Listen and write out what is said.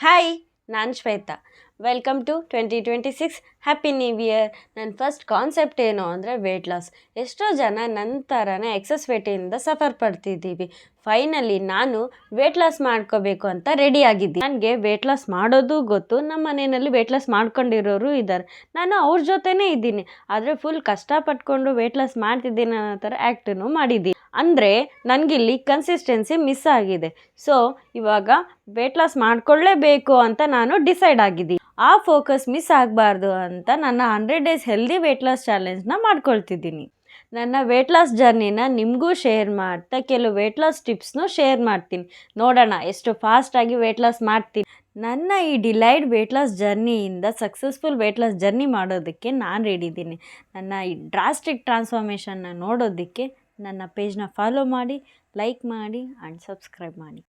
Hi, ನಾನು Shweta. Welcome to 2026 happy new year. ನನ್ನ first concept ಏನು ಅಂದರೆ ವೆಯ್ಟ್ ಲಾಸ್. ಎಷ್ಟೋ ಜನ ನನ್ನ ಥರನೇ ಎಕ್ಸಸ್ ವೇಟಿಂದ ಸಫರ್ ಪಡ್ತಿದ್ದೀವಿ. ಫೈನಲಿ ನಾನು ವೆಯ್ಟ್ ಲಾಸ್ ಮಾಡ್ಕೋಬೇಕು ಅಂತ ರೆಡಿ ಆಗಿದ್ದೀನಿ. ನನಗೆ ವೆಯ್ಟ್ ಲಾಸ್ ಮಾಡೋದು ಗೊತ್ತು, ನಮ್ಮ ಮನೆಯಲ್ಲಿ ವೆಯ್ಟ್ ಲಾಸ್ ಮಾಡ್ಕೊಂಡಿರೋರು ಇದ್ದಾರೆ. ನಾನು ಅವ್ರ ಜೊತೆನೇ ಇದ್ದೀನಿ. ಆದರೆ ಫುಲ್ ಕಷ್ಟಪಟ್ಕೊಂಡು ವೆಯ್ಟ್ ಲಾಸ್ ಮಾಡ್ತಿದ್ದೀನಿ ಅನ್ನೋ ಥರ ಆ್ಯಕ್ಟನ್ನು ಮಾಡಿದ್ದೀನಿ. ಅಂದರೆ ನನಗಿಲ್ಲಿ ಕನ್ಸಿಸ್ಟೆನ್ಸಿ ಮಿಸ್ ಆಗಿದೆ. ಸೊ ಇವಾಗ ವೆಯ್ಟ್ ಲಾಸ್ ಮಾಡ್ಕೊಳ್ಳೇಬೇಕು ಅಂತ ನಾನು ಡಿಸೈಡ್ ಆಗಿದ್ದೀನಿ. ಆ ಫೋಕಸ್ ಮಿಸ್ ಆಗಬಾರ್ದು ಅಂತ ನನ್ನ 100 ಡೇಸ್ ಹೆಲ್ದಿ ವೆಯ್ಟ್ ಲಾಸ್ ಚಾಲೆಂಜ್ನ ಮಾಡ್ಕೊಳ್ತಿದ್ದೀನಿ. ನನ್ನ ವೆಯ್ಟ್ ಲಾಸ್ ಜರ್ನಿನ ನಿಮಗೂ ಶೇರ್ ಮಾಡ್ತಾ ಕೆಲವು ವೆಯ್ಟ್ ಲಾಸ್ ಟಿಪ್ಸ್ನು ಶೇರ್ ಮಾಡ್ತೀನಿ. ನೋಡೋಣ ಎಷ್ಟು ಫಾಸ್ಟಾಗಿ ವೆಯ್ಟ್ ಲಾಸ್ ಮಾಡ್ತೀನಿ. ನನ್ನ ಈ ಡಿಲೈಡ್ ವೆಯ್ಟ್ ಲಾಸ್ ಜರ್ನಿಯಿಂದ ಸಕ್ಸಸ್ಫುಲ್ ವೆಯ್ಟ್ ಲಾಸ್ ಜರ್ನಿ ಮಾಡೋದಕ್ಕೆ ನಾನು ರೆಡಿ ಇದ್ದೀನಿ. ನನ್ನ ಈ ಡ್ರಾಸ್ಟಿಕ್ ಟ್ರಾನ್ಸ್ಫಾರ್ಮೇಷನ್ನ ನೋಡೋದಕ್ಕೆ ನನ್ನ ಪೇಜ್ನ ಫಾಲೋ ಮಾಡಿ, ಲೈಕ್ ಮಾಡಿ ಆ್ಯಂಡ್ ಸಬ್ಸ್ಕ್ರೈಬ್ ಮಾಡಿ.